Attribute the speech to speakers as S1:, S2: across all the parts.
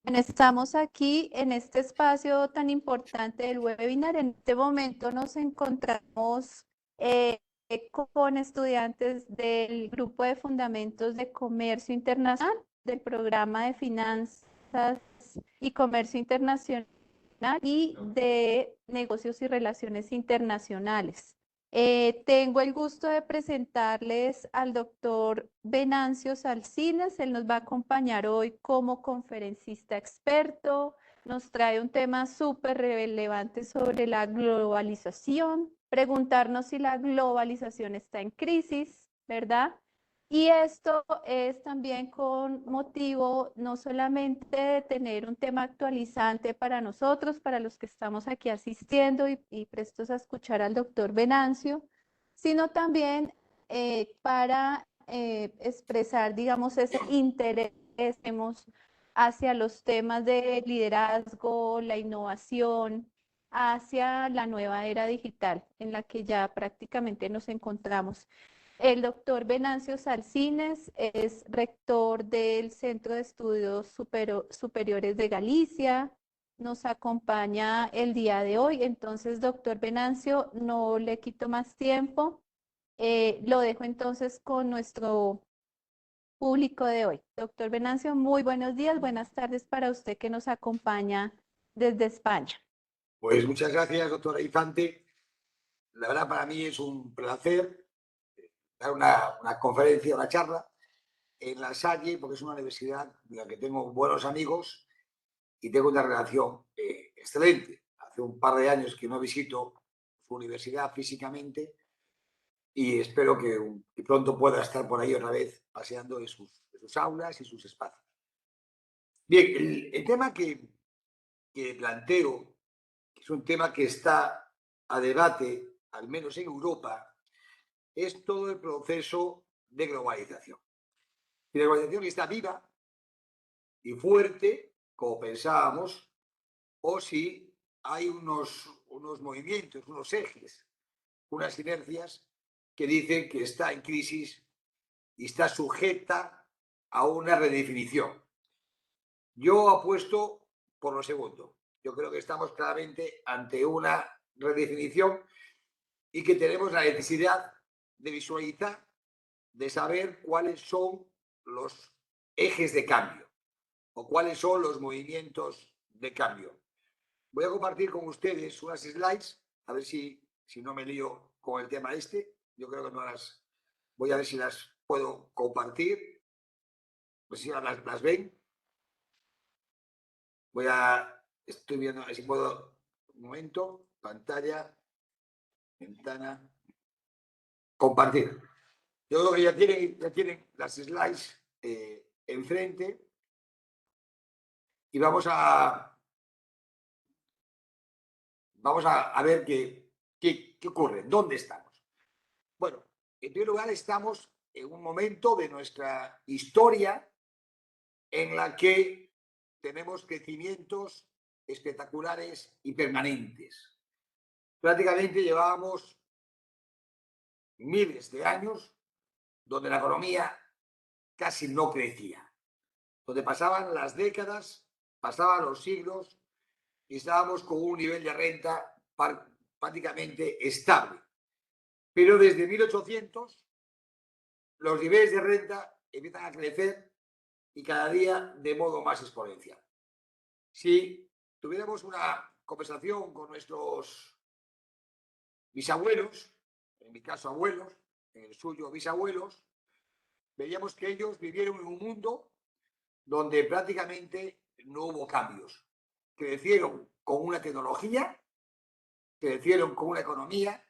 S1: Bueno, estamos aquí en este espacio tan importante del webinar. En este momento nos encontramos con estudiantes del grupo de Fundamentos de Comercio Internacional, del programa de Finanzas y Comercio Internacional y de Negocios y Relaciones Internacionales. Tengo el gusto de presentarles al doctor Venancio Salcines. Él nos va a acompañar hoy como conferencista experto. Nos trae un tema súper relevante sobre la globalización, preguntarnos si la globalización está en crisis, ¿verdad? Y esto es también con motivo no solamente de tener un tema actualizante para nosotros, para los que estamos aquí asistiendo y prestos a escuchar al doctor Venancio, sino también para expresar, digamos, ese interés que tenemos hacia los temas de liderazgo, la innovación, hacia la nueva era digital en la que ya prácticamente nos encontramos. El doctor Venancio Salcines es rector del Centro de Estudios Superiores de Galicia. Nos acompaña el día de hoy. Entonces, doctor Venancio, no le quito más tiempo. Lo dejo entonces con nuestro público de hoy. Doctor Venancio, muy buenos días, buenas tardes para usted que nos acompaña desde España.
S2: Pues muchas gracias, doctora Infante. La verdad, para mí es un placer dar una conferencia, una charla en La Salle, porque es una universidad en la que tengo buenos amigos y tengo una relación excelente. Hace un par de años que no visito su universidad físicamente y espero que pronto pueda estar por ahí otra vez paseando en sus aulas y sus espacios. Bien, el tema que planteo, que es un tema que está a debate, al menos en Europa, es todo el proceso de globalización. Y la globalización está viva y fuerte, como pensábamos, o si hay unos movimientos, unos ejes, unas inercias que dicen que está en crisis y está sujeta a una redefinición. Yo apuesto por lo segundo. Yo creo que estamos claramente ante una redefinición y que tenemos la necesidad de visualizar, de saber cuáles son los ejes de cambio o cuáles son los movimientos de cambio. Voy a compartir con ustedes unas slides, a ver si no me lío con el tema este. Yo creo que no las voy a ver si las puedo compartir. No sé si las ven. Estoy viendo, a ver si puedo, un momento, pantalla, ventana, compartir. Yo creo que ya tienen las slides enfrente y vamos a ver qué ocurre, dónde estamos. Bueno, en primer lugar estamos en un momento de nuestra historia en la que tenemos crecimientos espectaculares y permanentes. Prácticamente llevábamos miles de años donde la economía casi no crecía, donde pasaban las décadas, pasaban los siglos y estábamos con un nivel de renta prácticamente estable. Pero desde 1800 los niveles de renta empiezan a crecer y cada día de modo más exponencial. Si tuviéramos una conversación con nuestros bisabuelos, en mi caso abuelos, en el suyo bisabuelos, veríamos que ellos vivieron en un mundo donde prácticamente no hubo cambios. Crecieron con una tecnología, crecieron con una economía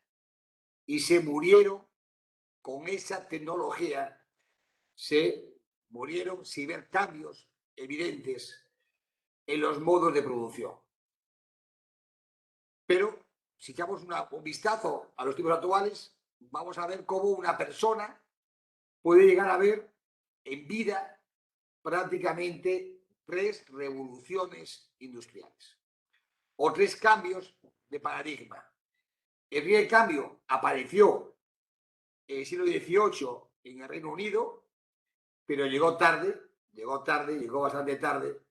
S2: y se murieron con esa tecnología, se murieron sin ver cambios evidentes en los modos de producción. Pero si echamos un vistazo a los tiempos actuales, vamos a ver cómo una persona puede llegar a ver en vida prácticamente 3 revoluciones industriales o 3 cambios de paradigma. El primer cambio apareció en el siglo XVIII en el Reino Unido, pero llegó tarde, llegó bastante tarde,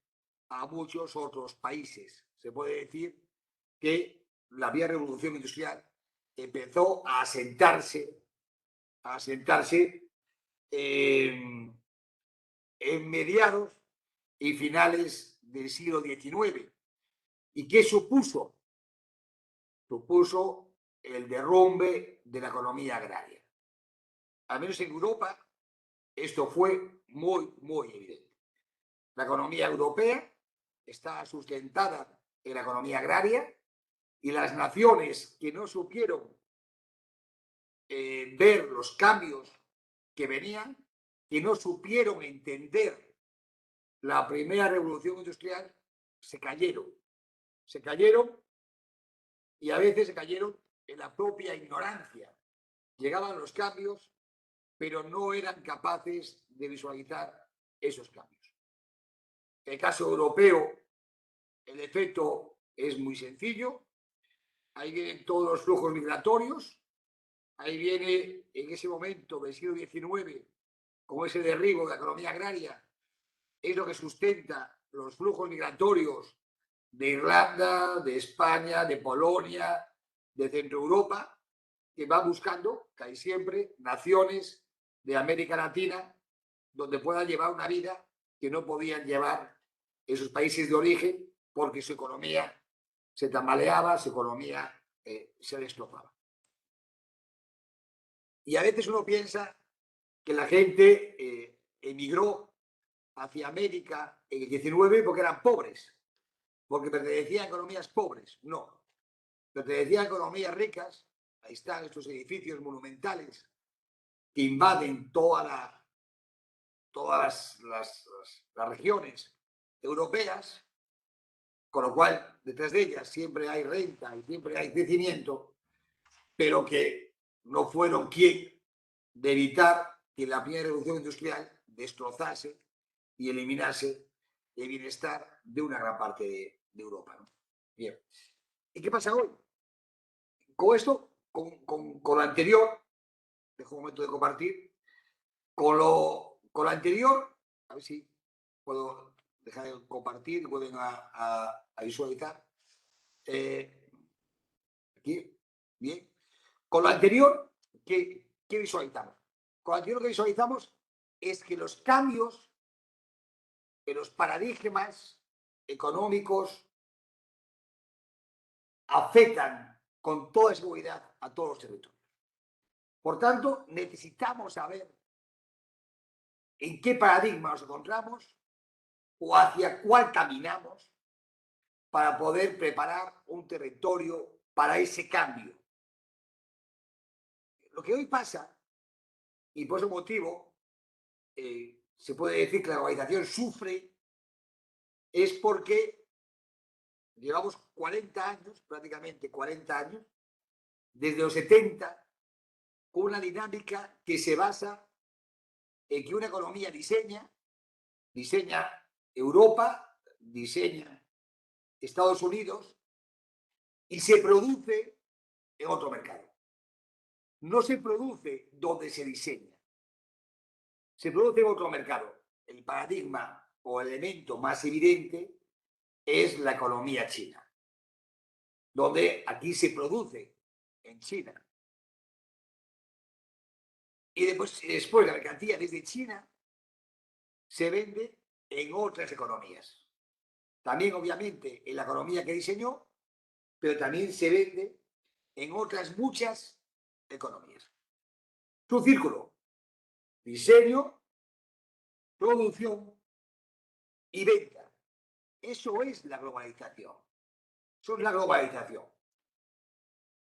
S2: a muchos otros países. Se puede decir que la vía revolución industrial empezó a asentarse en mediados y finales del siglo XIX. ¿Y qué supuso? Supuso el derrumbe de la economía agraria. Al menos en Europa, esto fue muy evidente. La economía europea está sustentada en la economía agraria y las naciones que no supieron ver los cambios que venían, que no supieron entender la primera revolución industrial, se cayeron. Se cayeron y a veces se cayeron en la propia ignorancia. Llegaban los cambios, pero no eran capaces de visualizar esos cambios. En el caso europeo, el efecto es muy sencillo. Ahí vienen todos los flujos migratorios. Ahí viene, en ese momento del siglo XIX, con ese derribo de la economía agraria, es lo que sustenta los flujos migratorios de Irlanda, de España, de Polonia, de Centro Europa, que va buscando, casi siempre, naciones de América Latina donde puedan llevar una vida que no podían llevar esos países de origen porque su economía se tambaleaba, su economía se destrozaba. Y a veces uno piensa que la gente emigró hacia América en el 19 porque eran pobres, porque pertenecían a economías pobres. No, pertenecían a economías ricas. Ahí están estos edificios monumentales que invaden todas las regiones europeas, con lo cual detrás de ellas siempre hay renta y siempre hay crecimiento, pero que no fueron quien de evitar que la primera revolución industrial destrozase y eliminase el bienestar de una gran parte de Europa, ¿no? Bien. ¿Y qué pasa hoy? Con esto, con lo anterior, dejo un momento de compartir, con lo anterior, a ver si puedo dejar de compartir y pueden a visualizar. Aquí, bien. Con lo anterior, ¿qué visualizamos? Con lo anterior que visualizamos es que los cambios en los paradigmas económicos afectan con toda seguridad a todos los territorios. Por tanto, necesitamos saber en qué paradigma nos encontramos o hacia cuál caminamos para poder preparar un territorio para ese cambio. Lo que hoy pasa, y por ese motivo se puede decir que la globalización sufre, es porque llevamos 40 años, prácticamente 40 años, desde los 70, con una dinámica que se basa en que una economía diseña Europa, diseña Estados Unidos y se produce en otro mercado. No se produce donde se diseña, se produce en otro mercado. El paradigma o elemento más evidente es la economía china, donde aquí se produce en China. Y después la mercancía desde China se vende en otras economías. También, obviamente, en la economía que diseñó, pero también se vende en otras muchas economías. Es un círculo. Diseño, producción y venta. Eso es la globalización. Eso es la globalización.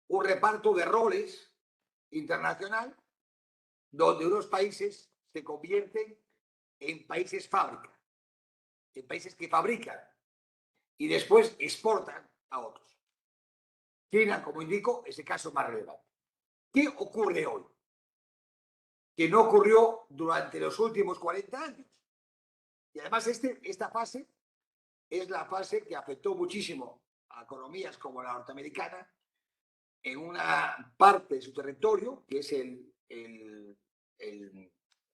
S2: Un reparto de roles internacional donde unos países se convierten en países fábrica, en países que fabrican y después exportan a otros. China, como indico, es el caso más relevante. ¿Qué ocurre hoy? Que no ocurrió durante los últimos 40 años. Y además esta fase es la fase que afectó muchísimo a economías como la norteamericana en una parte de su territorio, que es el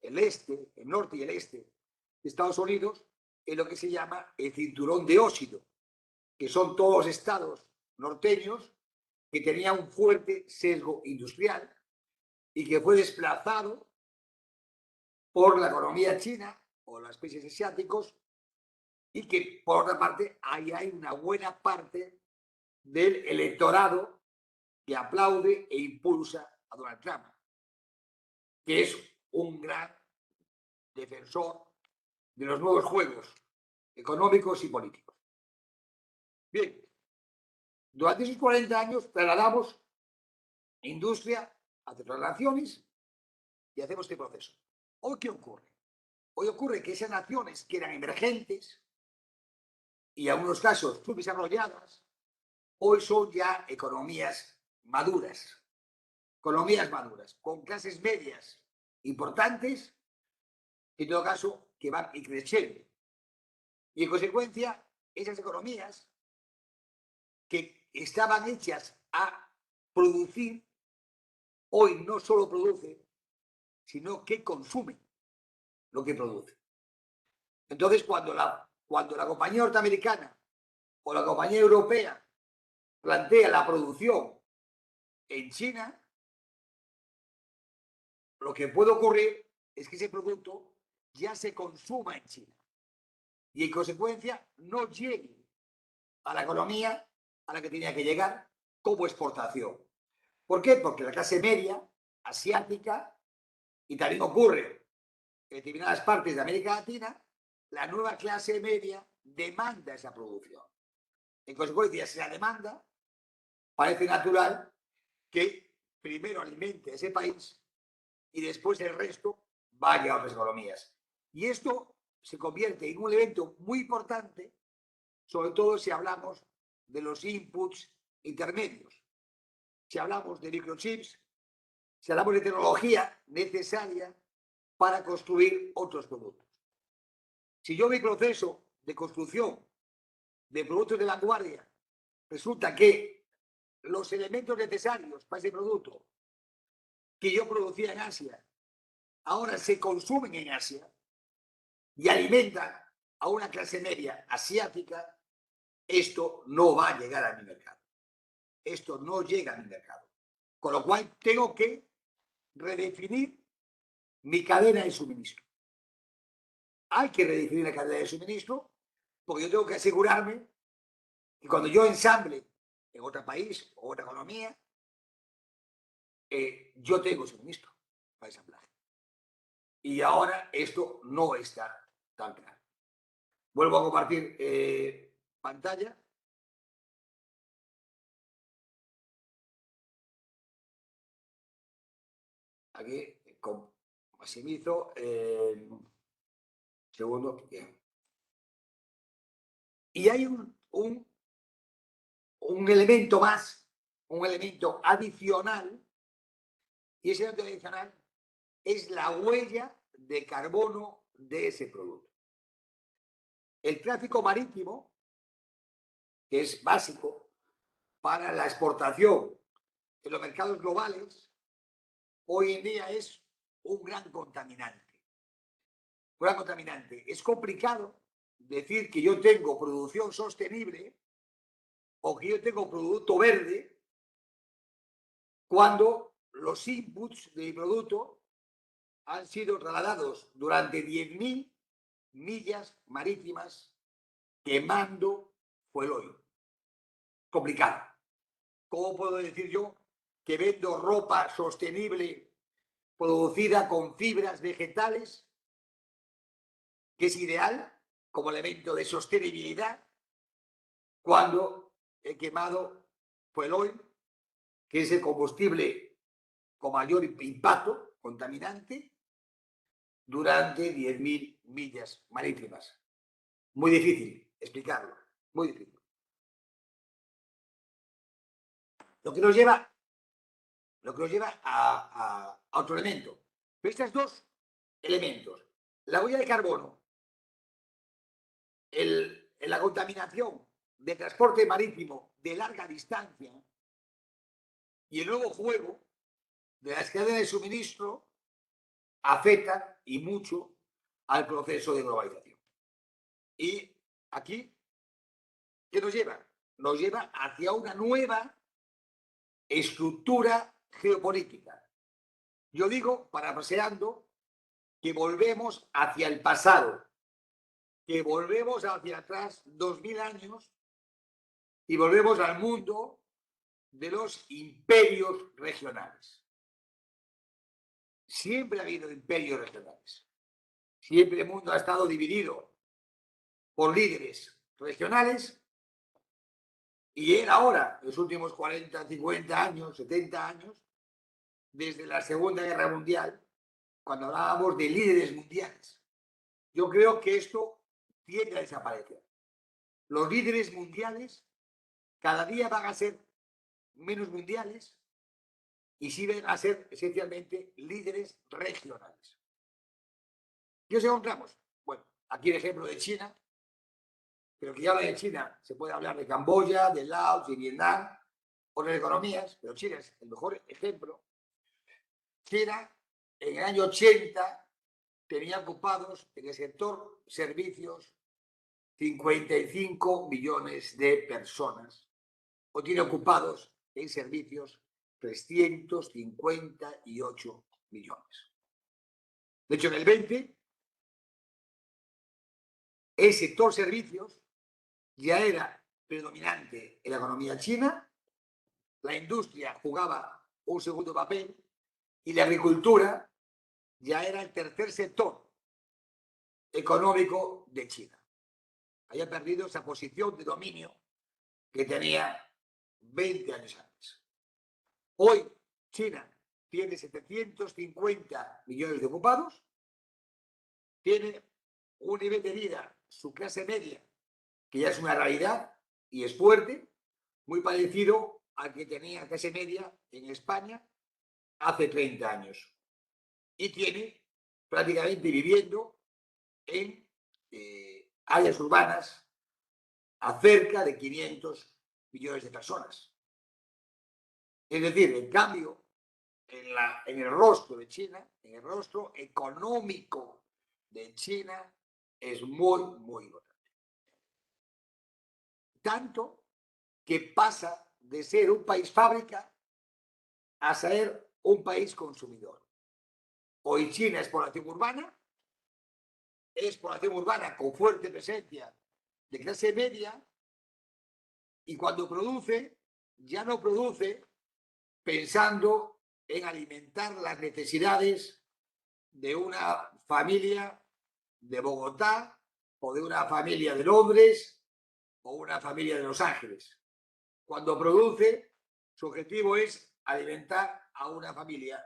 S2: este, el norte y el este de Estados Unidos, en lo que se llama el cinturón de óxido, que son todos los estados norteños que tenían un fuerte sesgo industrial y que fue desplazado por la economía china o los países asiáticos, y que, por otra parte, ahí hay una buena parte del electorado que aplaude e impulsa a Donald Trump, que es un gran defensor de los nuevos juegos económicos y políticos. Bien, durante esos 40 años trasladamos industria hacia otras naciones y hacemos este proceso. ¿Hoy qué ocurre? Hoy ocurre que esas naciones que eran emergentes y en algunos casos subdesarrolladas, hoy son ya economías maduras, con clases medias importantes, en todo caso, que van creciendo. Y en consecuencia, esas economías que estaban hechas a producir, hoy no solo producen, sino que consumen lo que produce. Entonces, cuando la compañía norteamericana o la compañía europea plantea la producción en China, lo que puede ocurrir es que ese producto ya se consuma en China y en consecuencia no llegue a la economía a la que tenía que llegar como exportación. ¿Por qué? Porque la clase media asiática, y también ocurre en determinadas partes de América Latina, la nueva clase media demanda esa producción. En consecuencia, si la demanda, parece natural que primero alimente ese país y después el resto vaya a otras economías. Y esto se convierte en un elemento muy importante, sobre todo si hablamos de los inputs intermedios, si hablamos de microchips, si hablamos de tecnología necesaria para construir otros productos. Si yo mi proceso de construcción de productos de vanguardia resulta que los elementos necesarios para ese producto que yo producía en Asia ahora se consumen en Asia y alimentan a una clase media asiática, esto no va a llegar a mi mercado. Esto no llega a mi mercado. Con lo cual tengo que redefinir mi cadena de suministro. Hay que redefinir la cadena de suministro porque yo tengo que asegurarme que cuando yo ensamble en otro país o otra economía, yo tengo suministro para ensamblaje. Y ahora esto no está tan claro. Vuelvo a compartir pantalla. Aquí maximizo. Segundo. Bien. Y hay un elemento más, un elemento adicional, y ese elemento adicional es la huella de carbono de ese producto. El tráfico marítimo, que es básico para la exportación en los mercados globales, hoy en día es un gran contaminante. Un gran contaminante. Es complicado decir que yo tengo producción sostenible o que yo tengo producto verde cuando los inputs de mi producto han sido trasladados durante 10.000 millas marítimas quemando fuel oil. Complicado. ¿Cómo puedo decir yo que vendo ropa sostenible producida con fibras vegetales, que es ideal como elemento de sostenibilidad, cuando he quemado fuel oil, que es el combustible con mayor impacto contaminante, durante 10.000 millas marítimas? Muy difícil explicarlo, muy difícil. Lo que nos lleva a otro elemento. Pero estos dos elementos, la huella de carbono, la contaminación de transporte marítimo de larga distancia y el nuevo juego de las cadenas de suministro afectan y mucho al proceso de globalización. Y aquí, ¿qué nos lleva? Nos lleva hacia una nueva estructura geopolítica. Yo digo, parafraseando, que volvemos hacia el pasado, que volvemos hacia atrás 2000 años y volvemos al mundo de los imperios regionales. Siempre ha habido imperios regionales. Siempre el mundo ha estado dividido por líderes regionales y él ahora, los últimos 40, 50 años, 70 años, desde la Segunda Guerra Mundial, cuando hablábamos de líderes mundiales. Yo creo que esto tiende a desaparecer. Los líderes mundiales cada día van a ser menos mundiales y sí van a ser esencialmente líderes regionales. ¿Qué os encontramos? Bueno, aquí el ejemplo de China, pero que ya habla de China, se puede hablar de Camboya, de Laos, de Vietnam, otras economías, pero China es el mejor ejemplo. China, en el año 80, tenía ocupados en el sector servicios 55 millones de personas, o tiene ocupados en servicios 358 millones. De hecho, en el 20, el sector servicios ya era predominante en la economía china, la industria jugaba un segundo papel y la agricultura ya era el tercer sector económico de China. Había perdido esa posición de dominio que tenía 20 años antes. Hoy China tiene 750 millones de ocupados, tiene un nivel de vida, su clase media, que ya es una realidad y es fuerte, muy parecido al que tenía clase media en España hace 30 años. Y tiene prácticamente viviendo en áreas urbanas a cerca de 500 millones de personas. Es decir, el cambio en el rostro de China, en el rostro económico de China, es muy, muy importante. Tanto que pasa de ser un país fábrica a ser un país consumidor. Hoy China es población urbana con fuerte presencia de clase media, y cuando produce, ya no produce pensando en alimentar las necesidades de una familia de Bogotá o de una familia de Londres o una familia de Los Ángeles. Cuando produce, su objetivo es alimentar a una familia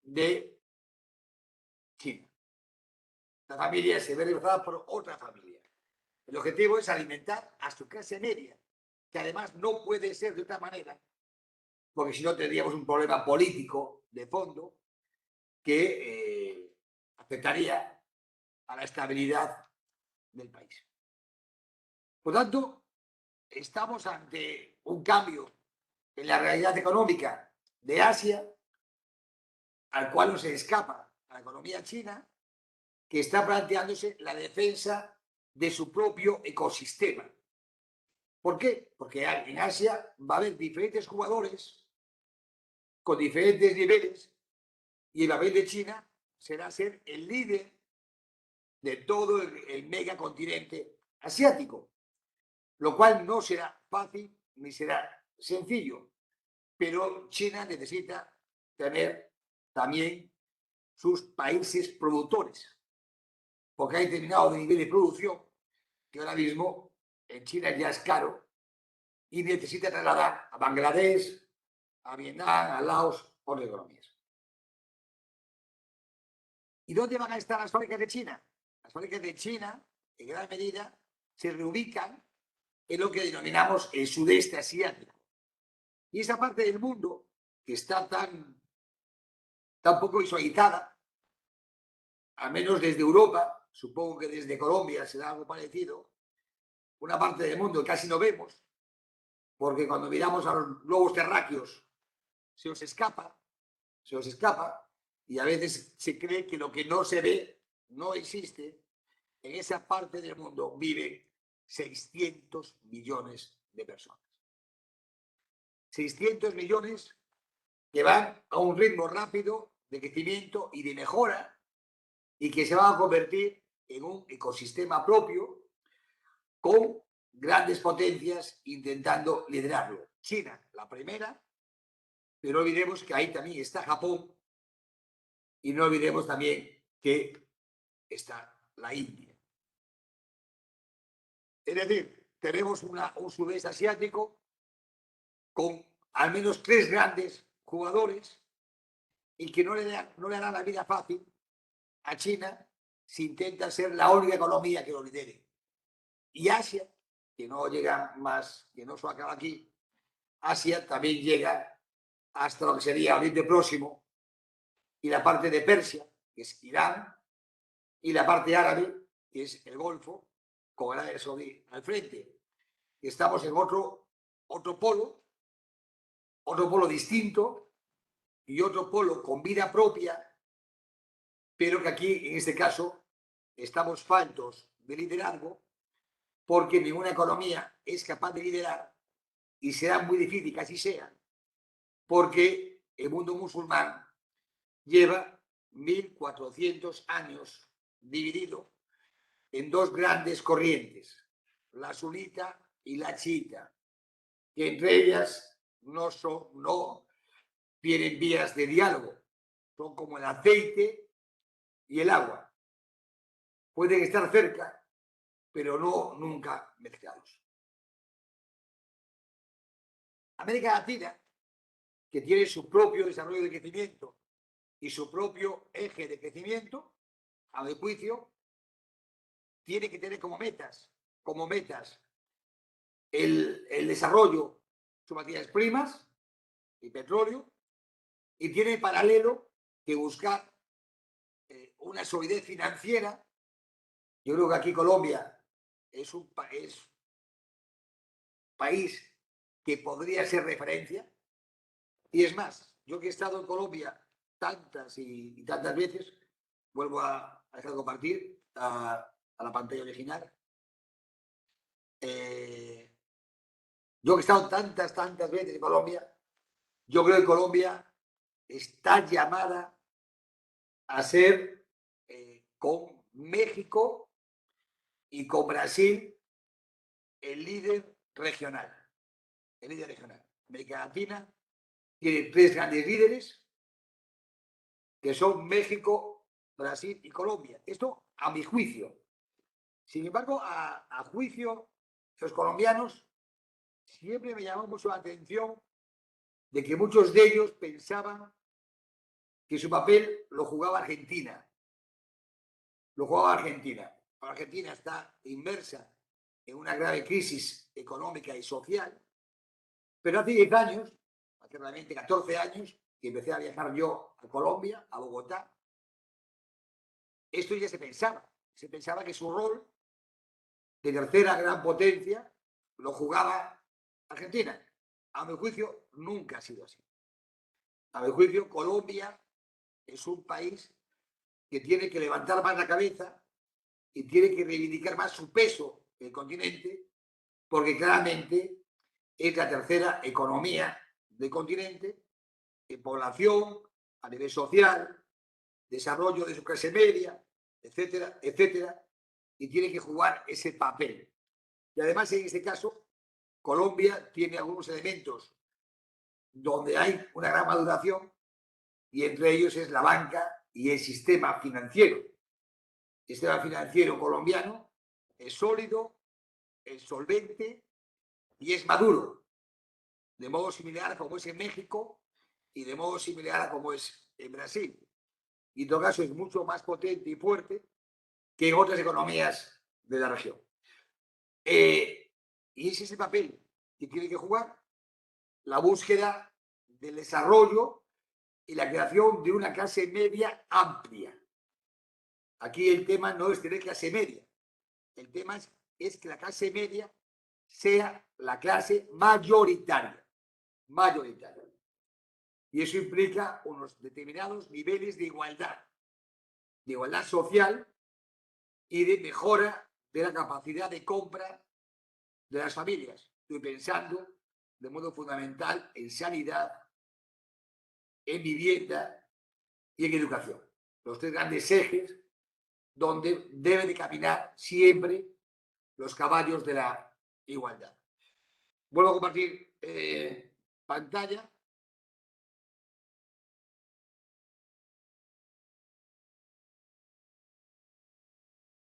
S2: de China. La familia se ve reforzada por otra familia. El objetivo es alimentar a su clase media, que además no puede ser de otra manera, porque si no tendríamos un problema político de fondo que afectaría a la estabilidad del país. Por tanto, estamos ante un cambio en la realidad económica de Asia, al cual no se escapa a la economía china, que está planteándose la defensa de su propio ecosistema. ¿Por qué? Porque en Asia va a haber diferentes jugadores con diferentes niveles y el papel de China será ser el líder de todo el megacontinente asiático, lo cual no será fácil ni será sencillo, pero China necesita tener también sus países productores, porque hay determinado nivel de producción que ahora mismo en China ya es caro y necesita trasladar a Bangladesh, a Vietnam, a Laos, por economías. ¿Y dónde van a estar las fábricas de China? Las fábricas de China, en gran medida, se reubican en lo que denominamos el sudeste asiático. Y esa parte del mundo que está tan poco visualizada, al menos desde Europa, supongo que desde Colombia será algo parecido, una parte del mundo que casi no vemos, porque cuando miramos a los globos terráqueos se os escapa, y a veces se cree que lo que no se ve no existe, en esa parte del mundo viven 600 millones de personas. 600 millones que van a un ritmo rápido de crecimiento y de mejora y que se van a convertir en un ecosistema propio con grandes potencias intentando liderarlo. China, la primera, pero no olvidemos que ahí también está Japón y no olvidemos también que está la India. Es decir, tenemos un sudeste asiático con al menos 3 grandes jugadores y que no le hará la vida fácil a China si intenta ser la única economía que lo lidere. Y Asia, que no llega más, que no se acaba aquí, Asia también llega hasta lo que sería Oriente Próximo y la parte de Persia, que es Irán, y la parte árabe, que es el Golfo, con Arabia Saudí al frente. Estamos en otro polo distinto y otro polo con vida propia, pero que aquí, en este caso, estamos faltos de liderazgo porque ninguna economía es capaz de liderar y será muy difícil que así sea, porque el mundo musulmán lleva 1400 años dividido en 2 grandes corrientes, la sunita y la chiita, que entre ellas no tienen vías de diálogo, son como el aceite y el agua. Pueden estar cerca, pero no nunca mezclados. América Latina, que tiene su propio desarrollo de crecimiento y su propio eje de crecimiento, a mi juicio, tiene que tener como metas el desarrollo de sus materias primas y petróleo, y tiene en paralelo que buscar una solidez financiera. Yo creo que aquí Colombia es un país que podría ser referencia. Y es más, yo que he estado en Colombia tantas y tantas veces, vuelvo a dejar de compartir a la pantalla original. Yo que he estado tantas veces en Colombia, yo creo que Colombia está llamada a ser con México y con Brasil el líder regional. El líder regional. América Latina tiene 3 grandes líderes que son México, Brasil y Colombia. Esto a mi juicio. Sin embargo, a juicio de los colombianos, siempre me llamó mucho la atención de que muchos de ellos pensaban que su papel lo jugaba Argentina. Lo jugaba Argentina. Argentina está inmersa en una grave crisis económica y social, pero hace 10 años, hace realmente 14 años, que empecé a viajar yo a Colombia, a Bogotá, esto ya se pensaba que su rol de tercera gran potencia lo jugaba Argentina. A mi juicio, nunca ha sido así. A mi juicio, Colombia es un país que tiene que levantar más la cabeza y tiene que reivindicar más su peso en el continente, porque claramente es la tercera economía del continente, en población, a nivel social, desarrollo de su clase media, etcétera, etcétera, y tiene que jugar ese papel. Y además, en este caso, Colombia tiene algunos elementos donde hay una gran maduración, y entre ellos es la banca y el sistema financiero. El sistema financiero colombiano es sólido, es solvente y es maduro, de modo similar como es en México y de modo similar a como es en Brasil. Y en todo caso es mucho más potente y fuerte que en otras economías de la región. Y ese es el papel que tiene que jugar la búsqueda del desarrollo y la creación de una clase media amplia. Aquí el tema no es tener clase media, el tema es que la clase media sea la clase mayoritaria. Y eso implica unos determinados niveles de igualdad social y de mejora de la capacidad de compra de las familias. Estoy pensando de modo fundamental en sanidad, en vivienda y en educación. Los tres grandes ejes donde deben de caminar siempre los caballos de la igualdad. Vuelvo a compartir pantalla.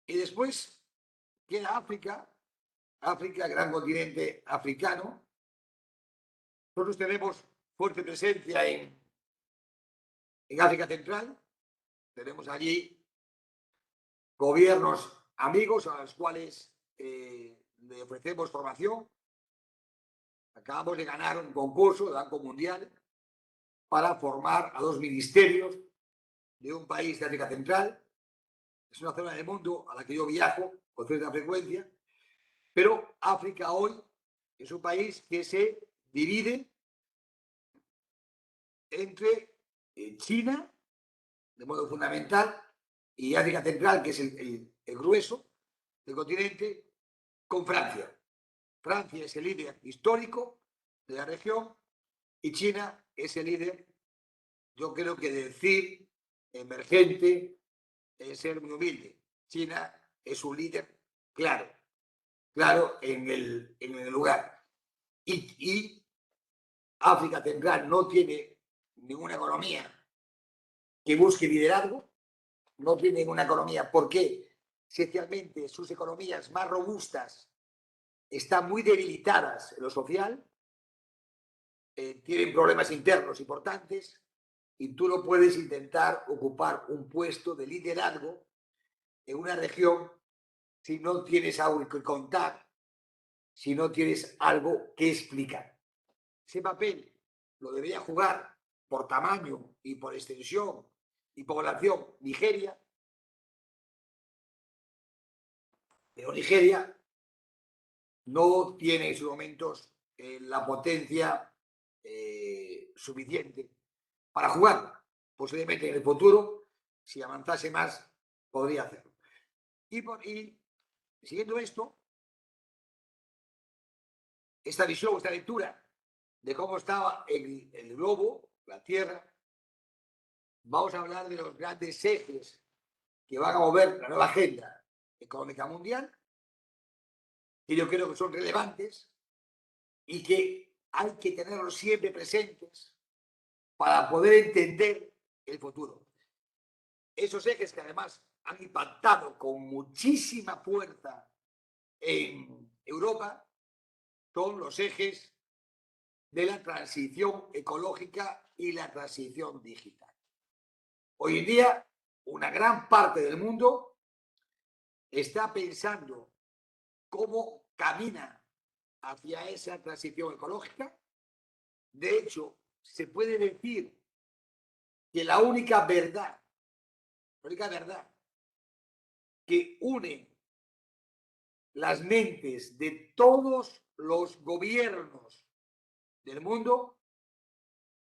S2: Y después queda África, gran continente africano. Nosotros tenemos fuerte presencia en África Central. Tenemos allí gobiernos amigos a los cuales le ofrecemos formación. Acabamos de ganar un concurso del Banco Mundial para formar a 2 ministerios de un país de África Central. Es una zona del mundo a la que yo viajo con cierta frecuencia, pero África hoy es un país que se divide entre China, de modo fundamental, y África Central, que es el grueso del continente, con Francia. Francia es el líder histórico de la región y China es el líder, yo creo que decir, emergente, es ser muy humilde. China es un líder claro en el lugar. Y África Central no tiene ninguna economía que busque liderazgo, no tiene ninguna economía. ¿Por qué? Esencialmente sus economías más robustas están muy debilitadas en lo social, tienen problemas internos importantes y tú no puedes intentar ocupar un puesto de liderazgo en una región si no tienes algo que contar, si no tienes algo que explicar. Ese papel lo debería jugar por tamaño y por extensión y población Nigeria, pero Nigeria no tiene en sus momentos la potencia suficiente para jugar. Posiblemente en el futuro, si avanzase más, podría hacerlo. Y siguiendo esto, esta visión, esta lectura de cómo estaba el globo, la Tierra, vamos a hablar de los grandes ejes que van a mover la nueva agenda económica mundial, que yo creo que son relevantes y que hay que tenerlos siempre presentes para poder entender el futuro. Esos ejes que además han impactado con muchísima fuerza en Europa son los ejes de la transición ecológica y la transición digital. Hoy en día, una gran parte del mundo está pensando cómo camina hacia esa transición ecológica. De hecho, se puede decir que la única verdad que une las mentes de todos los gobiernos del mundo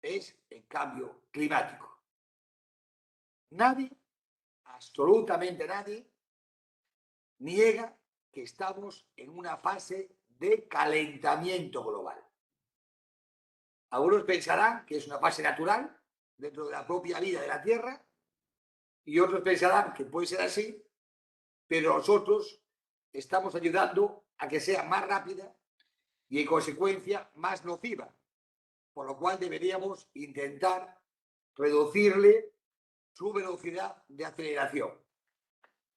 S2: es el cambio climático. Nadie, absolutamente nadie, niega que estamos en una fase de calentamiento global. Algunos pensarán que es una fase natural dentro de la propia vida de la Tierra y otros pensarán que puede ser así, pero nosotros estamos ayudando a que sea más rápida y en consecuencia más nociva, por lo cual deberíamos intentar reducirle su velocidad de aceleración.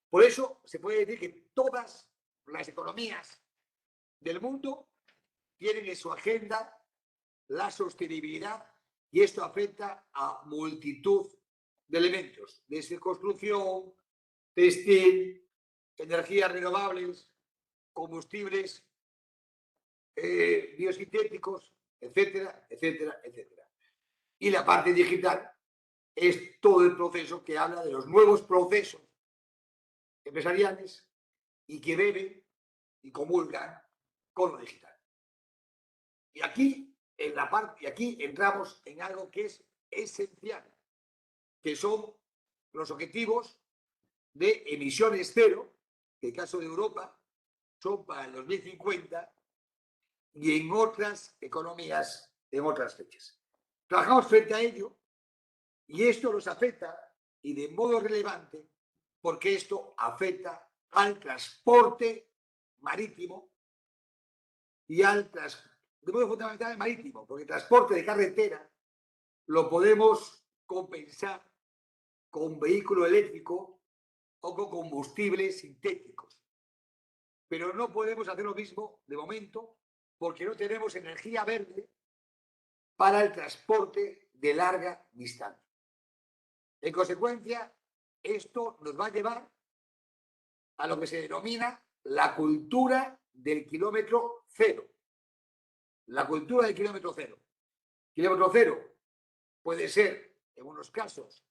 S2: Por eso se puede decir que todas las economías del mundo tienen en su agenda la sostenibilidad y esto afecta a multitud de elementos, desde construcción, textil, energías renovables, combustibles biosintéticos, etcétera, etcétera, etcétera. Y la parte digital es todo el proceso que habla de los nuevos procesos empresariales y que beben y comulgan con lo digital. Y aquí, aquí entramos en algo que es esencial, que son los objetivos de emisiones cero que en el caso de Europa son para el 2050 y en otras economías en otras fechas. Trabajamos frente a ello y esto nos afecta y de modo relevante porque esto afecta al transporte marítimo y de modo fundamental marítimo, porque el transporte de carretera lo podemos compensar con vehículo eléctrico o con combustibles sintéticos. Pero no podemos hacer lo mismo de momento porque no tenemos energía verde para el transporte de larga distancia. En consecuencia, esto nos va a llevar a lo que se denomina la cultura del kilómetro cero. La cultura del kilómetro cero. Kilómetro cero puede ser, en unos casos,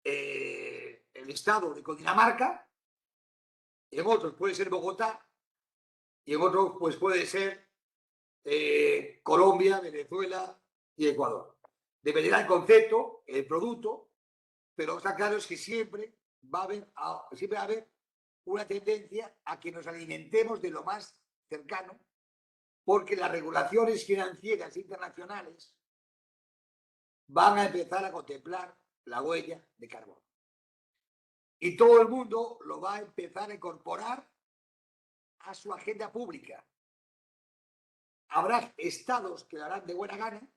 S2: el estado de Cundinamarca, en otros puede ser Bogotá y en otros pues puede ser Colombia, Venezuela y Ecuador. Dependerá el concepto, el producto, pero está claro es que siempre va a haber una tendencia a que nos alimentemos de lo más cercano, porque las regulaciones financieras internacionales van a empezar a contemplar la huella de carbono. Y todo el mundo lo va a empezar a incorporar a su agenda pública. Habrá estados que lo harán de buena gana,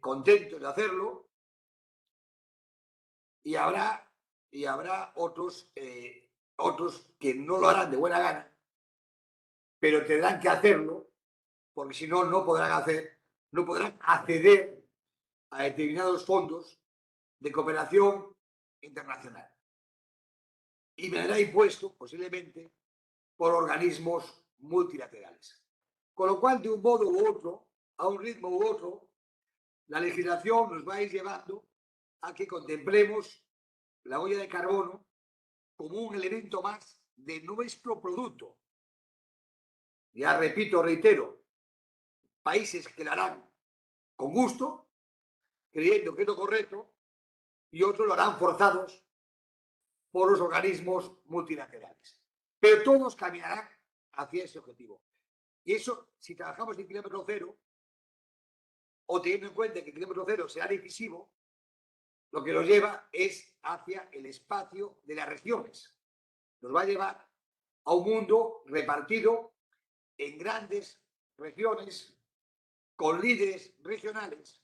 S2: contentos de hacerlo, y habrá otros que no lo harán de buena gana, pero tendrán que hacerlo, porque si no, no podrán acceder a determinados fondos de cooperación internacional. Y vendrá impuesto, posiblemente, por organismos multilaterales. Con lo cual, de un modo u otro, a un ritmo u otro, la legislación nos va a ir llevando a que contemplemos la huella de carbono como un elemento más de nuestro producto. Ya repito, reitero, países que lo harán con gusto, creyendo que es lo correcto, y otros lo harán forzados por los organismos multilaterales. Pero todos caminarán hacia ese objetivo. Y eso, si trabajamos en kilómetro cero, o teniendo en cuenta que el kilómetro cero será decisivo, lo que nos lleva es hacia el espacio de las regiones. Nos va a llevar a un mundo repartido en grandes regiones con líderes regionales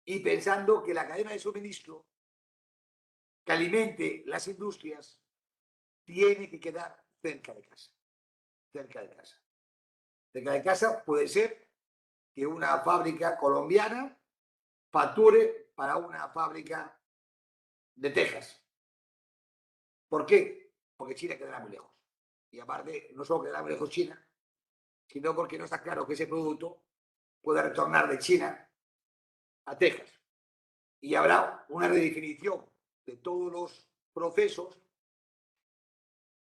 S2: y pensando que la cadena de suministro que alimente las industrias tiene que quedar cerca de casa. Cerca de casa. Cerca de casa puede ser que una fábrica colombiana facture para una fábrica de Texas. ¿Por qué? Porque China quedará muy lejos. Y aparte, no solo quedará muy lejos China, sino porque no está claro que ese producto pueda retornar de China a Texas. Y habrá una redefinición de todos los procesos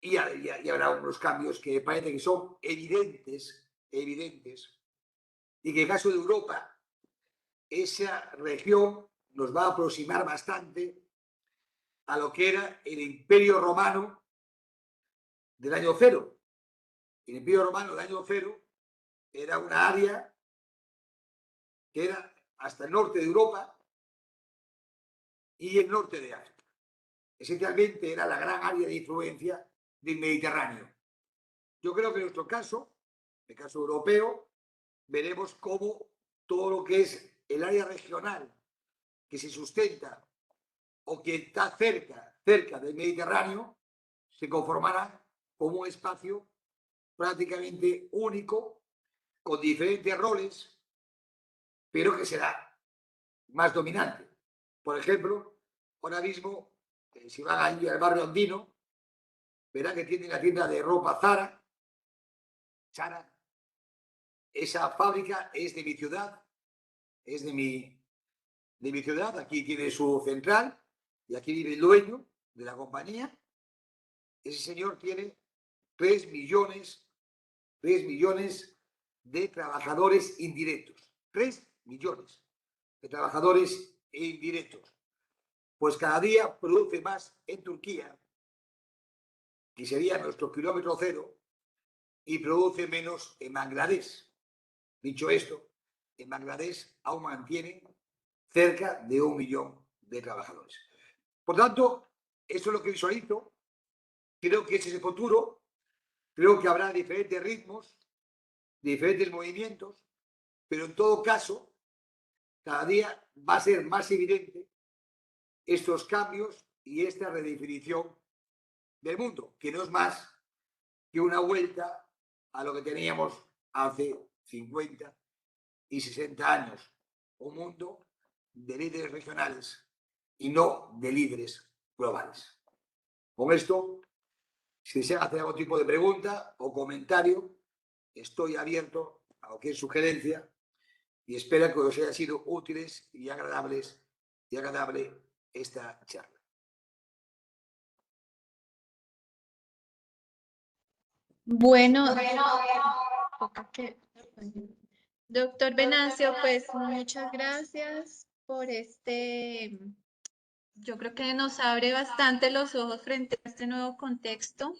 S2: y habrá unos cambios que parece que son evidentes, y que en el caso de Europa, esa región nos va a aproximar bastante a lo que era el Imperio Romano del año cero. El Imperio Romano del año cero era una área que era hasta el norte de Europa y el norte de África. Esencialmente era la gran área de influencia del Mediterráneo. Yo creo que en nuestro caso, el caso europeo, veremos cómo todo lo que es el área regional que se sustenta o que está cerca del Mediterráneo, se conformará como un espacio prácticamente único, con diferentes roles, pero que será más dominante. Por ejemplo, ahora mismo, si van allí al barrio andino, verán que tienen la tienda de ropa Zara. Esa fábrica es de mi ciudad, es de mi ciudad, aquí tiene su central y aquí vive el dueño de la compañía. Ese señor tiene 3 millones de trabajadores indirectos. 3 millones de trabajadores e indirectos. Pues cada día produce más en Turquía, que sería nuestro kilómetro cero, y produce menos en Bangladesh. Dicho esto, en Bangladesh aún mantiene cerca de 1 millón de trabajadores. Por tanto, eso es lo que visualizo. Creo que ese es el futuro. Creo que habrá diferentes ritmos, diferentes movimientos, pero en todo caso, cada día va a ser más evidente estos cambios y esta redefinición del mundo, que no es más que una vuelta a lo que teníamos hace 50 y 60 años. Un mundo de líderes regionales y no de líderes globales. Con esto, si desean hacer algún tipo de pregunta o comentario, estoy abierto a cualquier sugerencia y espero que os haya sido útiles y agradable esta charla.
S1: Bueno, doctor Venancio, pues muchas gracias por yo creo que nos abre bastante los ojos frente a este nuevo contexto.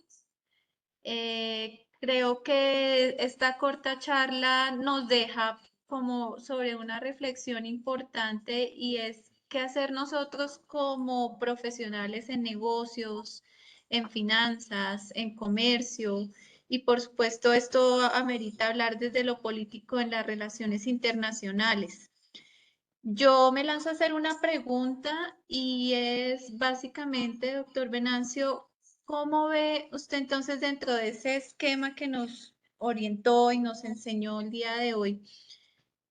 S1: Creo que esta corta charla nos deja como sobre una reflexión importante y es qué hacer nosotros como profesionales en negocios, en finanzas, en comercio y por supuesto esto amerita hablar desde lo político en las relaciones internacionales. Yo me lanzo a hacer una pregunta y es básicamente, doctor Venancio, ¿cómo ve usted entonces dentro de ese esquema que nos orientó y nos enseñó el día de hoy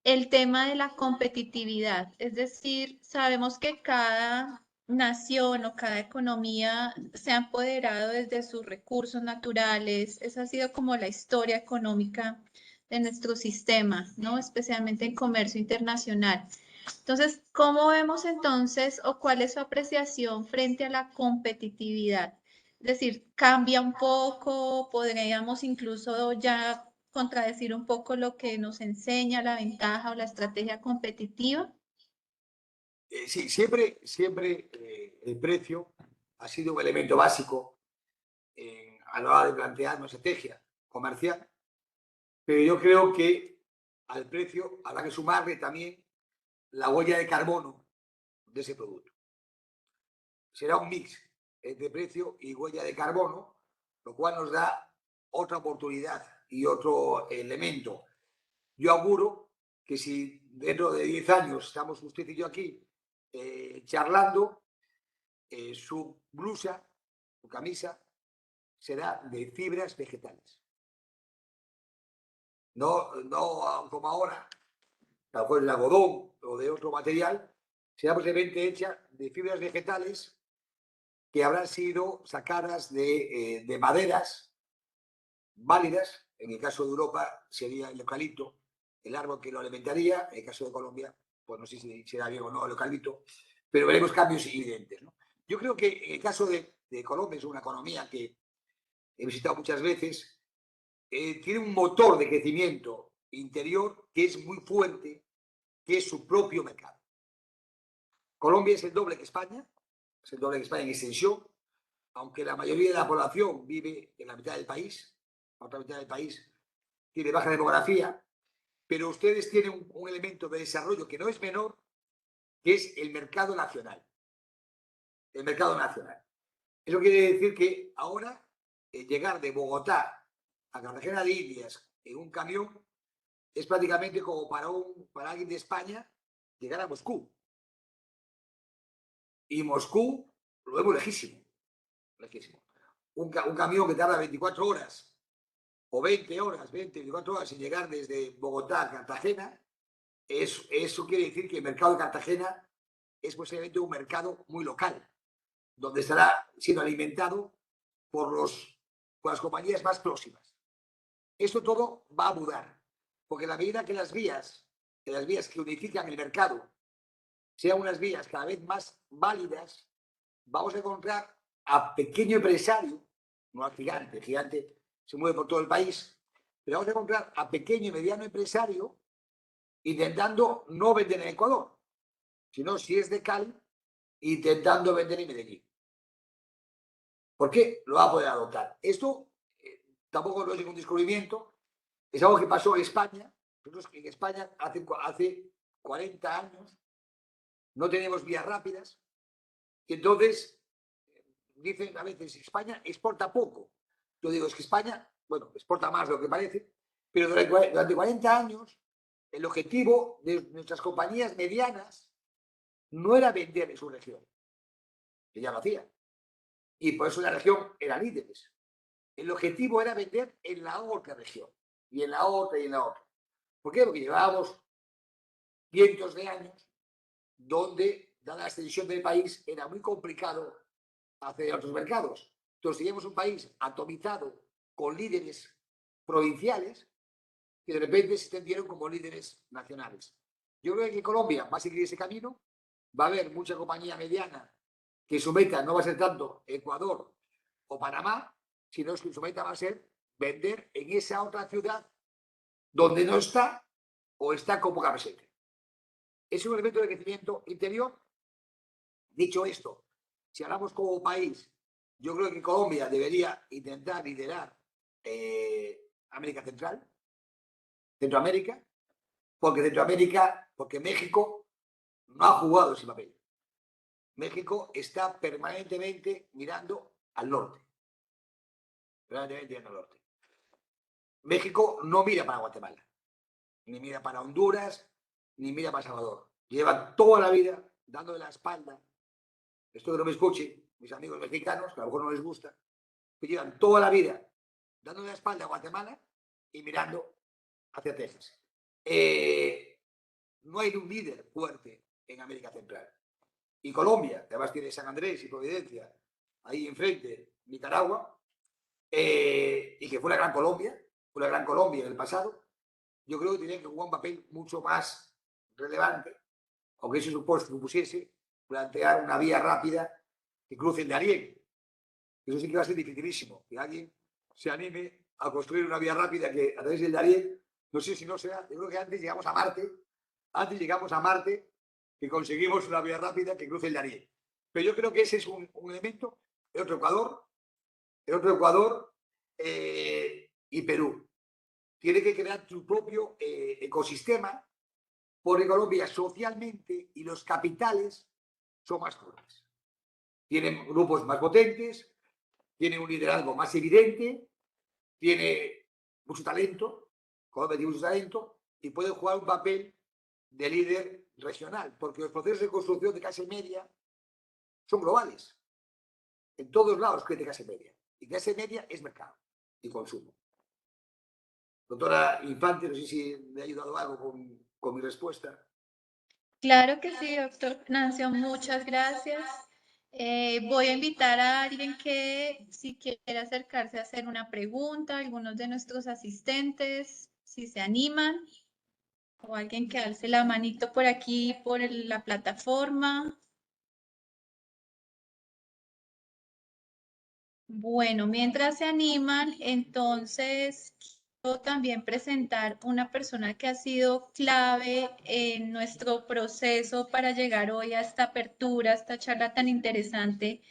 S1: el tema de la competitividad? Es decir, sabemos que cada nación o cada economía se ha empoderado desde sus recursos naturales. Esa ha sido como la historia económica de nuestro sistema, ¿no? Especialmente en comercio internacional. Entonces, ¿cómo vemos entonces o cuál es su apreciación frente a la competitividad? Es decir, ¿cambia un poco? ¿Podríamos incluso ya contradecir un poco lo que nos enseña la ventaja o la estrategia competitiva?
S2: Sí, siempre el precio ha sido un elemento básico a la hora de plantear una estrategia comercial, pero yo creo que al precio habrá que sumarle también la huella de carbono de ese producto. Será un mix entre precio y huella de carbono, lo cual nos da otra oportunidad y otro elemento. Yo auguro que si dentro de 10 años estamos usted y yo aquí charlando, su blusa, su camisa, será de fibras vegetales. No como ahora, tal cual el algodón o de otro material, será posiblemente hecha de fibras vegetales que habrán sido sacadas de maderas válidas. En el caso de Europa sería el eucalipto, el árbol que lo alimentaría. En el caso de Colombia, pues no sé si será bien o no el eucalipto, pero veremos cambios evidentes, ¿no? Yo creo que en el caso de Colombia, es una economía que he visitado muchas veces, tiene un motor de crecimiento interior que es muy fuerte, que es su propio mercado. Colombia es el doble que España, es el doble que España en extensión, aunque la mayoría de la población vive en la mitad del país, la otra mitad del país tiene baja demografía, pero ustedes tienen un elemento de desarrollo que no es menor, que es el mercado nacional. El mercado nacional. Eso quiere decir que ahora llegar de Bogotá a Cartagena de Indias en un camión es prácticamente como para alguien de España llegar a Moscú. Y Moscú lo vemos lejísimo. Lejísimo. Un camión que tarda 24 horas o 20 horas, 24 horas en llegar desde Bogotá a Cartagena, eso quiere decir que el mercado de Cartagena es posiblemente un mercado muy local, donde estará siendo alimentado por las compañías más próximas. Esto todo va a mudar, porque a la medida que las vías que unifican el mercado sean unas vías cada vez más válidas, vamos a encontrar a pequeño empresario, no al gigante, el gigante se mueve por todo el país, pero vamos a encontrar a pequeño y mediano empresario intentando no vender en Ecuador, sino si es de Cali intentando vender en Medellín. ¿Por qué lo va a poder adoptar? Esto tampoco no es ningún descubrimiento, es algo que pasó en España. Nosotros en España hace 40 años no teníamos vías rápidas y entonces dicen a veces España exporta poco. Yo digo, es que España, bueno, exporta más de lo que parece, pero durante 40 años el objetivo de nuestras compañías medianas no era vender en su región, que ya lo hacían. Y por eso la región era líderes. El objetivo era vender en la otra región, y en la otra, y en la otra. ¿Por qué? Porque llevábamos cientos de años donde, dada la extensión del país, era muy complicado acceder a otros mercados. Entonces, teníamos un país atomizado con líderes provinciales que de repente se extendieron como líderes nacionales. Yo creo que Colombia va a seguir ese camino, va a haber mucha compañía mediana que su meta no va a ser tanto Ecuador o Panamá, sino que su meta va a ser vender en esa otra ciudad donde no está o está con poca presencia. Es un elemento de crecimiento interior. Dicho esto, si hablamos como país, yo creo que Colombia debería intentar liderar América Central, Centroamérica, porque México no ha jugado ese papel. México está permanentemente mirando al norte. Permanentemente mirando al norte. México no mira para Guatemala, ni mira para Honduras, ni mira para Salvador. Llevan toda la vida dándole la espalda. Esto que no me escuchen mis amigos mexicanos, que a lo mejor no les gusta, que llevan toda la vida dándole la espalda a Guatemala y mirando hacia Texas. No hay un líder fuerte en América Central. Y Colombia, que además tiene San Andrés y Providencia, ahí enfrente, Nicaragua, y que fue la gran Colombia en el pasado, yo creo que tenía que jugar un papel mucho más relevante, aunque eso supusiese plantear una vía rápida que cruce el Darién. Eso sí que va a ser dificilísimo, que alguien se anime a construir una vía rápida que a través del Darién, no sé si no será, yo creo que antes llegamos a Marte, que conseguimos una vía rápida que cruce el Darién. Pero yo creo que ese es un elemento. El otro Ecuador y Perú. Tiene que crear su propio ecosistema, porque Colombia socialmente y los capitales son más fuertes. Tienen grupos más potentes, tiene un liderazgo más evidente, tiene mucho talento, Colombia tiene mucho talento y puede jugar un papel de líder regional, porque los procesos de construcción de clase media son globales. En todos lados crece clase media. Y clase media es mercado y consumo. Doctora Infante, no sé si me ha ayudado algo con mi respuesta.
S1: Claro que sí, doctor Nancio, muchas gracias. Voy a invitar a alguien que si quiere acercarse a hacer una pregunta, algunos de nuestros asistentes, si se animan, o alguien que alce la manito por aquí, por la plataforma. Bueno, mientras se animan, entonces quiero también presentar una persona que ha sido clave en nuestro proceso para llegar hoy a esta apertura, a esta charla tan interesante.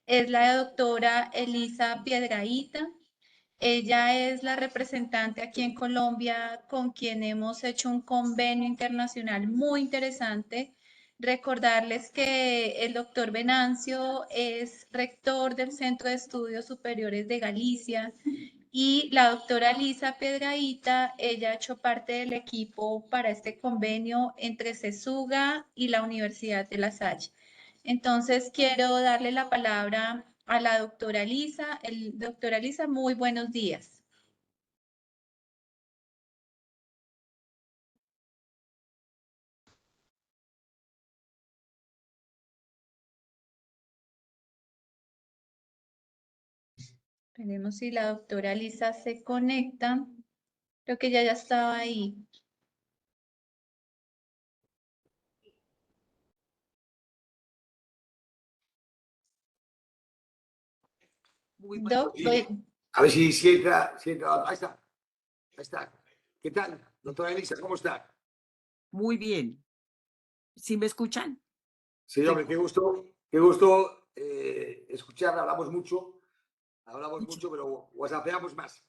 S1: Es la doctora Elisa Piedrahita. Ella es la representante aquí en Colombia con quien hemos hecho un convenio internacional muy interesante. Recordarles que el doctor Venancio es rector del Centro de Estudios Superiores de Galicia y la doctora Lisa Piedrahita, ella ha hecho parte del equipo para este convenio entre CESUGA y la Universidad de La Salle. Entonces, quiero darle la palabra a la doctora Lisa. Doctora Lisa, muy buenos días. Veremos si la doctora Lisa se conecta. Creo que ya estaba ahí.
S2: A ver si entra. Ahí está. Ahí está. ¿Qué tal, doctora Elisa? ¿Cómo está?
S3: Muy bien. ¿Sí me escuchan?
S2: Sí, hombre, qué gusto escuchar. Hablamos mucho, pero whatsappeamos más.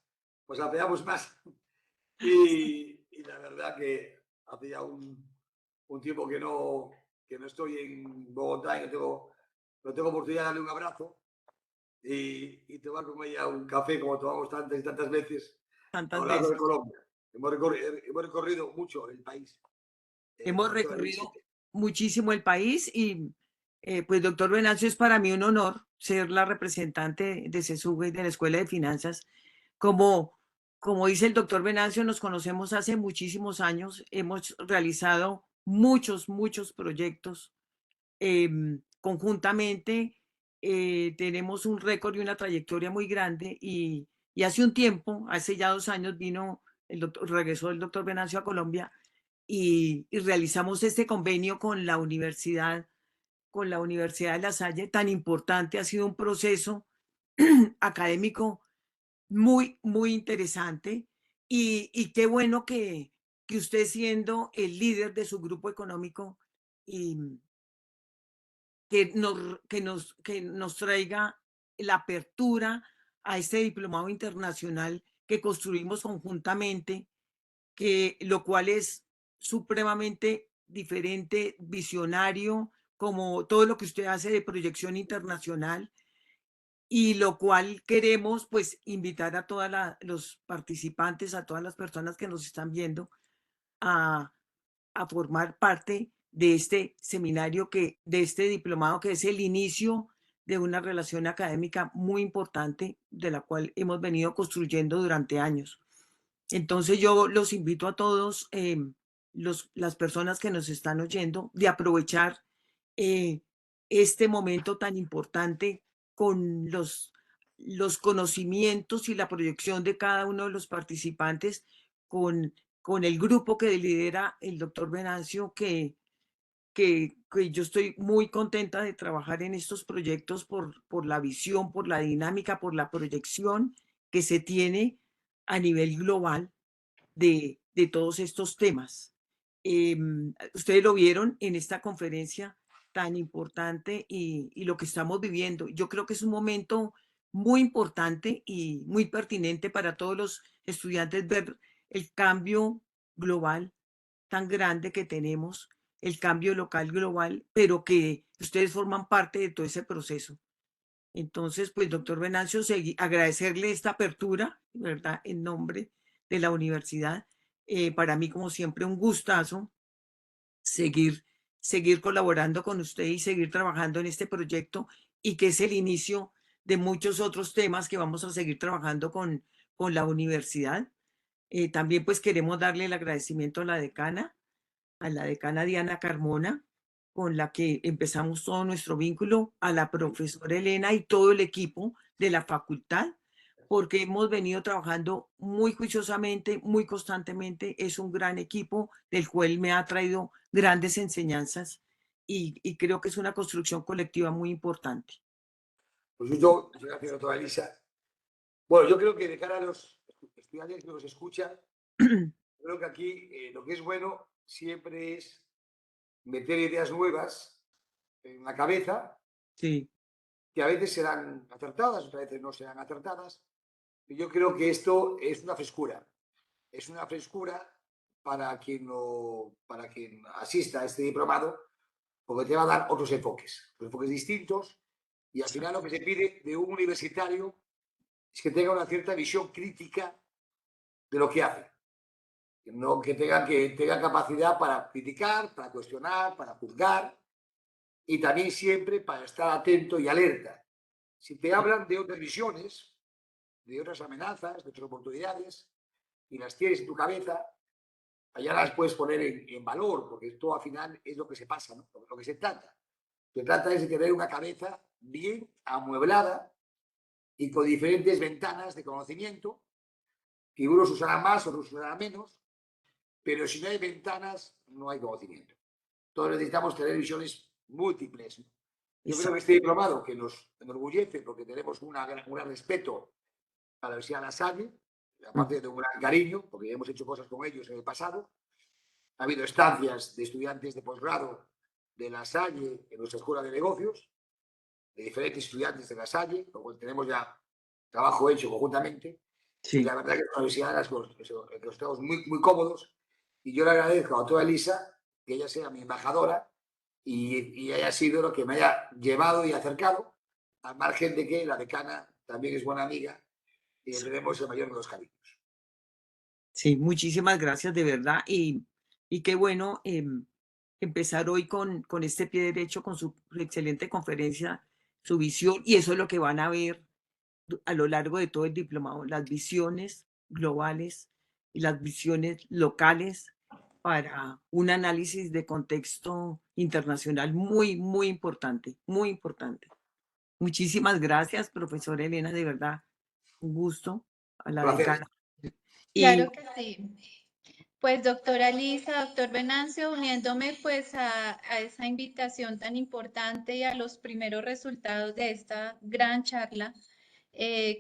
S2: Whatsappeamos más. Y la verdad que hace ya un tiempo que no estoy en Bogotá y no tengo oportunidad de darle un abrazo y tomar con ella un café como tomamos tantas y tantas veces a
S3: Tantas
S2: lo largo de
S3: veces.
S2: Colombia. Hemos recorrido mucho el país,
S3: Hemos
S2: doctora
S3: recorrido
S2: Vicente.
S3: muchísimo el país y pues doctor Venancio, es para mí un honor ser la representante de SESUGA y de la Escuela de Finanzas. Como, como dice el doctor Venancio, nos conocemos hace muchísimos años, hemos realizado muchos proyectos conjuntamente, tenemos un récord y una trayectoria muy grande y hace un tiempo, hace ya 2 años, regresó el doctor Venancio a Colombia y realizamos este convenio con la Universidad de La Salle, tan importante. Ha sido un proceso académico muy interesante y qué bueno que usted siendo el líder de su grupo económico y que nos traiga la apertura a este diplomado internacional que construimos conjuntamente, que lo cual es supremamente diferente, visionario, como todo lo que usted hace de proyección internacional, y lo cual queremos pues invitar a todos los participantes, a todas las personas que nos están viendo, a, a formar parte de este seminario, de este diplomado, que es el inicio de una relación académica muy importante, de la cual hemos venido construyendo durante años. Entonces yo los invito a todos, las personas que nos están oyendo, de aprovechar eh, este momento tan importante con los conocimientos y la proyección de cada uno de los participantes, con el grupo que lidera el doctor Venancio, que yo estoy muy contenta de trabajar en estos proyectos por la visión, por la dinámica, por la proyección que se tiene a nivel global de todos estos temas. Ustedes lo vieron en esta conferencia tan importante y lo que estamos viviendo. Yo creo que es un momento muy importante y muy pertinente para todos los estudiantes ver el cambio global tan grande que tenemos, el cambio local global, pero que ustedes forman parte de todo ese proceso. Entonces, pues, doctor Venancio, agradecerle esta apertura, ¿verdad? En nombre de la universidad. Para mí, como siempre, un gustazo seguir, seguir colaborando con usted y seguir trabajando en este proyecto, y que es el inicio de muchos otros temas que vamos a seguir trabajando con la universidad. También pues queremos darle el agradecimiento a la decana Diana Carmona, con la que empezamos todo nuestro vínculo, a la profesora Elena y todo el equipo de la facultad, porque hemos venido trabajando muy juiciosamente, muy constantemente. Es un gran equipo del cual me ha traído grandes enseñanzas y creo que es una construcción colectiva muy importante.
S2: Pues muchas gracias, doctora Elisa. Bueno, yo creo que de cara a los estudiantes que nos escuchan, creo que aquí lo que es bueno siempre es meter ideas nuevas en la cabeza,
S3: Sí,
S2: que a veces serán acertadas, otras veces no serán acertadas. Y yo creo que esto es una frescura. Es una frescura para quien asista a este diplomado, porque te va a dar otros enfoques distintos. Y al final lo que se pide de un universitario es que tenga una cierta visión crítica de lo que hace. No que tenga capacidad para criticar, para cuestionar, para juzgar y también siempre para estar atento y alerta. Si te hablan de otras visiones, de otras amenazas, de otras oportunidades, y las tienes en tu cabeza, allá las puedes poner en valor, porque esto al final es lo que se pasa, ¿no? Lo que se trata. Se trata es de tener una cabeza bien amueblada y con diferentes ventanas de conocimiento, que unos usarán más, otros usarán menos, pero si no hay ventanas, no hay conocimiento. Todos necesitamos tener visiones múltiples. Yo creo que este diplomado, que nos enorgullece porque tenemos un gran respeto a la Universidad de La Salle, aparte de un gran cariño, porque ya hemos hecho cosas con ellos en el pasado. Ha habido estancias de estudiantes de posgrado de La Salle en nuestra escuela de negocios, de diferentes estudiantes de La Salle, lo cual tenemos ya trabajo hecho conjuntamente.
S3: Sí.
S2: Y la verdad que es una universidad en la que estamos muy, muy cómodos. Y yo le agradezco a la doctora Elisa que ella sea mi embajadora y haya sido lo que me haya llevado y acercado, al margen de que la decana también es buena amiga y le tenemos el mayor de los cariños.
S3: Sí, muchísimas gracias de verdad y qué bueno empezar hoy con este pie derecho, con su excelente conferencia, su visión, y eso es lo que van a ver a lo largo de todo el diplomado, las visiones globales y las visiones locales para un análisis de contexto internacional muy, muy importante, muy importante. Muchísimas gracias, profesora Elena, de verdad, un gusto a la
S2: Placer.
S3: decana.
S1: Claro que sí. Pues doctora Lisa, doctor Venancio, uniéndome pues a esa invitación tan importante y a los primeros resultados de esta gran charla,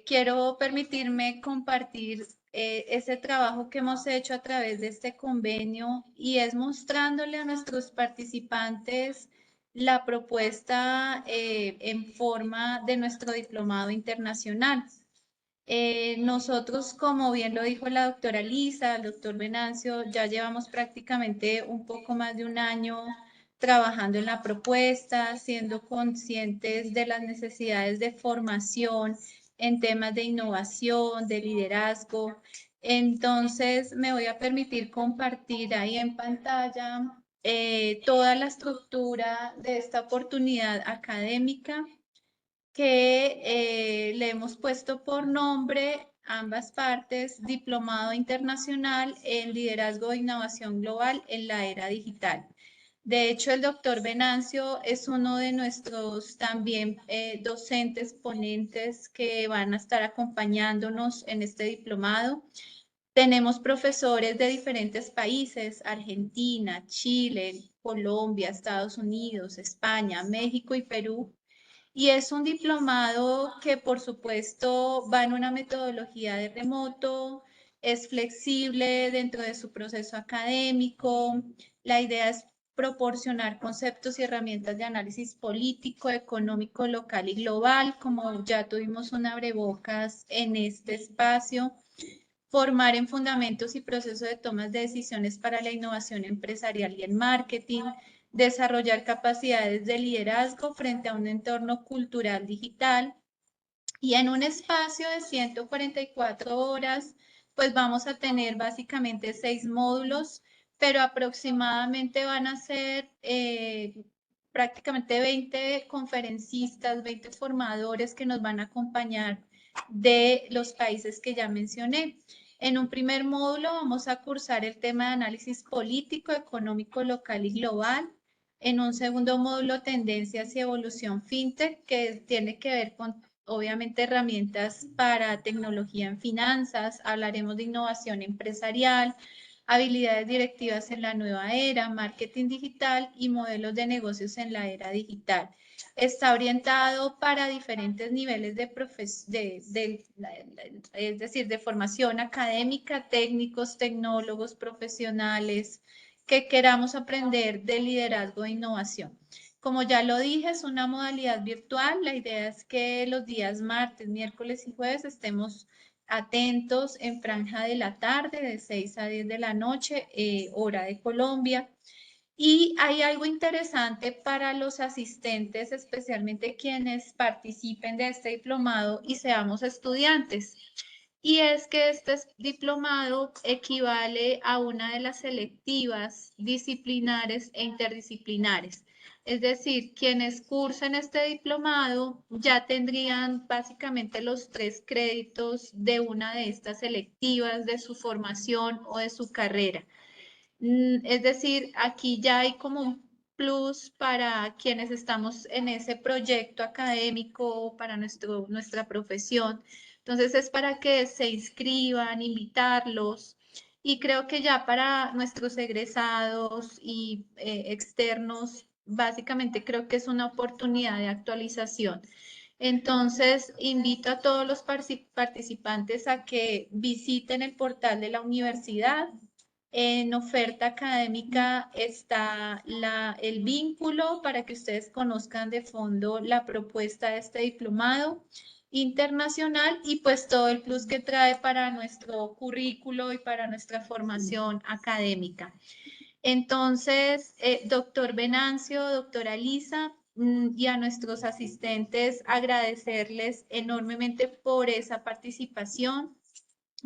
S1: quiero permitirme compartir ese trabajo que hemos hecho a través de este convenio y es mostrándole a nuestros participantes la propuesta en forma de nuestro diplomado internacional. Nosotros, como bien lo dijo la doctora Lisa, el doctor Venancio, ya llevamos prácticamente un poco más de un año trabajando en la propuesta, siendo conscientes de las necesidades de formación en temas de innovación, de liderazgo. Entonces, me voy a permitir compartir ahí en pantalla toda la estructura de esta oportunidad académica que le hemos puesto por nombre ambas partes, Diplomado Internacional en Liderazgo e Innovación Global en la Era Digital. De hecho, el doctor Venancio es uno de nuestros también docentes, ponentes que van a estar acompañándonos en este diplomado. Tenemos profesores de diferentes países, Argentina, Chile, Colombia, Estados Unidos, España, México y Perú. Y es un diplomado que, por supuesto, va en una metodología de remoto, es flexible dentro de su proceso académico. La idea es proporcionar conceptos y herramientas de análisis político, económico, local y global, como ya tuvimos un abrebocas en este espacio. Formar en fundamentos y procesos de tomas de decisiones para la innovación empresarial y el marketing, desarrollar capacidades de liderazgo frente a un entorno cultural digital y en un espacio de 144 horas, pues vamos a tener básicamente 6 módulos, pero aproximadamente van a ser prácticamente 20 conferencistas, 20 formadores que nos van a acompañar de los países que ya mencioné. En un primer módulo vamos a cursar el tema de análisis político, económico, local y global. En un segundo módulo, tendencias y evolución fintech, que tiene que ver con, obviamente, herramientas para tecnología en finanzas. Hablaremos de innovación empresarial, habilidades directivas en la nueva era, marketing digital y modelos de negocios en la era digital. Está orientado para diferentes niveles es decir, de formación académica, técnicos, tecnólogos, profesionales, que queramos aprender de liderazgo e innovación. Como ya lo dije, es una modalidad virtual. La idea es que los días martes, miércoles y jueves estemos atentos en franja de la tarde, de 6 a 10 de la noche, hora de Colombia. Y hay algo interesante para los asistentes, especialmente quienes participen de este diplomado y seamos estudiantes. Y es que este diplomado equivale a una de las selectivas disciplinares e interdisciplinares. Es decir, quienes cursen este diplomado ya tendrían básicamente los 3 créditos de una de estas selectivas de su formación o de su carrera. Es decir, aquí ya hay como un plus para quienes estamos en ese proyecto académico, para nuestra profesión. Entonces es para que se inscriban, invitarlos. Y creo que ya para nuestros egresados y externos, básicamente creo que es una oportunidad de actualización. Entonces, invito a todos los participantes a que visiten el portal de la universidad. En oferta académica está el vínculo para que ustedes conozcan de fondo la propuesta de este diplomado internacional y pues todo el plus que trae para nuestro currículo y para nuestra formación académica. Entonces, doctor Venancio, doctora Lisa, y a nuestros asistentes agradecerles enormemente por esa participación.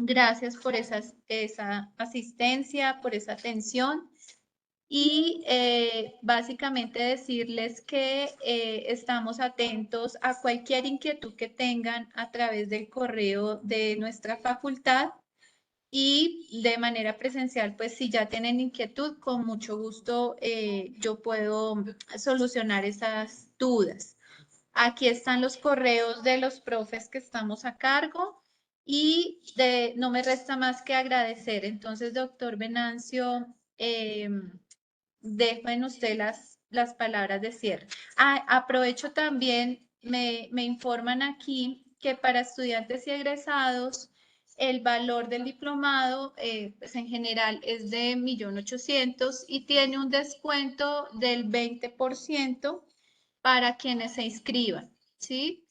S1: Gracias por esa asistencia, por esa atención. Y básicamente decirles que estamos atentos a cualquier inquietud que tengan a través del correo de nuestra facultad y de manera presencial, pues si ya tienen inquietud, con mucho gusto yo puedo solucionar esas dudas. Aquí están los correos de los profes que estamos a cargo y no me resta más que agradecer. Entonces, doctor Venancio, dejo en usted las palabras de cierre. Aprovecho también, me informan aquí que para estudiantes y egresados, el valor del diplomado, pues en general es de 1.800.000 y tiene un descuento del 20% para quienes se inscriban, ¿sí?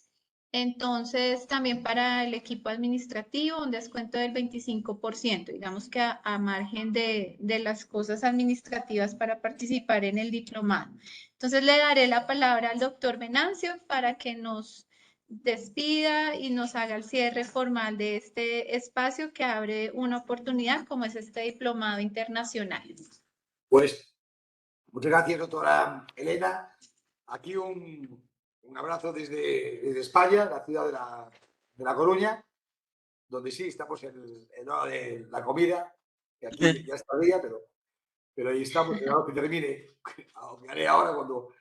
S1: Entonces, también para el equipo administrativo, un descuento del 25%, digamos que a margen de las cosas administrativas para participar en el diplomado. Entonces, le daré la palabra al doctor Venancio para que nos despida y nos haga el cierre formal de este espacio que abre una oportunidad como es este diplomado internacional.
S2: Pues muchas gracias, doctora Elena. Aquí un abrazo desde España, la ciudad de La Coruña, donde sí estamos en hora de la comida, que aquí ya está día, pero ahí estamos, esperando que termine, aunque haré ahora cuando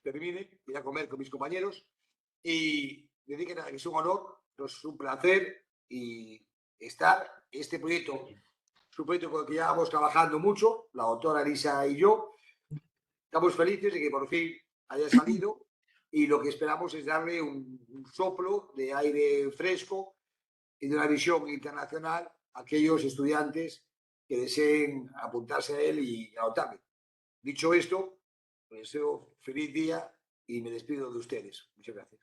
S2: termine, ir a comer con mis compañeros. Y decir que nada, que es un honor, es un placer y estar este proyecto. Es un proyecto con el que ya vamos trabajando mucho, la doctora Lisa y yo. Estamos felices de que por fin haya salido y lo que esperamos es darle un soplo de aire fresco y de una visión internacional a aquellos estudiantes que deseen apuntarse a él y anotarle. Dicho esto, les deseo feliz día y me despido de ustedes. Muchas gracias.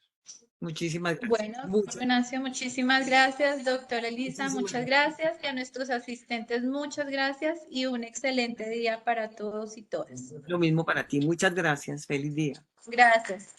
S3: Muchísimas gracias.
S1: Bueno, doctor Venancio, muchísimas gracias. Doctora Elisa, muchas gracias. Y a nuestros asistentes, muchas gracias. Y un excelente día para todos y todas.
S3: Lo mismo para ti. Muchas gracias. Feliz día.
S1: Gracias.